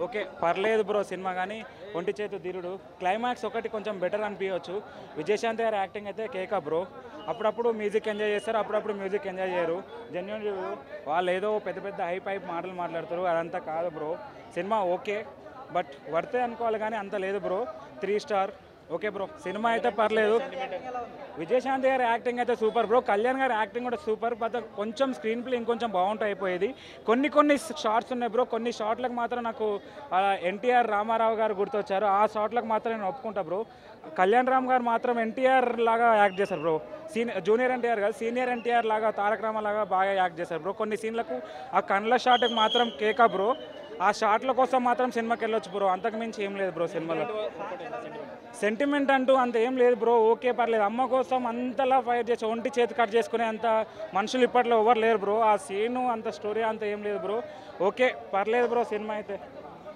Okay పర్లేదు bro cinema కానీ ఒంటి చేతు ధీరుడు క్లైమాక్స్ ఒకటి కొంచెం బెటర్ అనిపించవచ్చు. విజయశాంతి గారి యాక్టింగ్ అయితే కేకా బ్రో. అప్పుడప్పుడు మ్యూజిక్ ఎంజాయ్ చేస్తారు, అప్పుడప్పుడు మ్యూజిక్ ఎంజాయ్ చేయరు. Genuine review. వాళ్ళు ఏదో పెద్ద పెద్ద హైప్ మాటలు మాట్లాడతారు, అదంతా కాదు బ్రో. సినిమా ఓకే బట్ వర్తే అనుకోవాలి కానీ అంత లేదు bro. 3 star. Okay bro, cinema అయితే పర్లేదు. విజయశాంతి గారి యాక్టింగ్ అయితే సూపర్ బ్రో. కళ్యాణ్ గారి యాక్టింగ్ కూడా సూపర్. బట్ కొంచెం స్క్రీన్ ప్లే ఇంకొంచెం బాగుంటాయి అయిపోయేది. కొన్ని షార్ట్స్ ఉన్నాయి బ్రో. కొన్ని షార్ట్లకు మాత్రం నాకు ఎన్టీఆర్ రామారావు గారు గుర్తొచ్చారు. ఆ షార్ట్లకు మాత్రం నేను ఒప్పుకుంటా బ్రో. కళ్యాణ్ రామ్ గారు మాత్రం ఎన్టీఆర్ లాగా యాక్ట్ చేశారు బ్రో. జూనియర్ ఎన్టీఆర్ కాదు, సీనియర్ ఎన్టీఆర్ లాగా, తారక రామ లాగా బాగా యాక్ట్ చేశారు బ్రో. కొన్ని సీన్లకు ఆ కండ్ల షాట్కి మాత్రం కేకా బ్రో. ఆ షాట్ల కోసం మాత్రం సినిమాకి వెళ్ళొచ్చు బ్రో, అంతకు మించి ఏం లేదు బ్రో సినిమాలో. సెంటిమెంట్ అంటూ అంత ఏం లేదు బ్రో. ఓకే పర్లేదు. అమ్మ కోసం అంతలా ఫైర్ చేసి ఒంటి చేతి కట్ చేసుకునే అంత మనుషులు ఇప్పట్లో ఎవరు లేరు బ్రో. ఆ సీను అంత స్టోరీ అంత ఏం లేదు బ్రో. ఓకే పర్లేదు బ్రో సినిమా అయితే.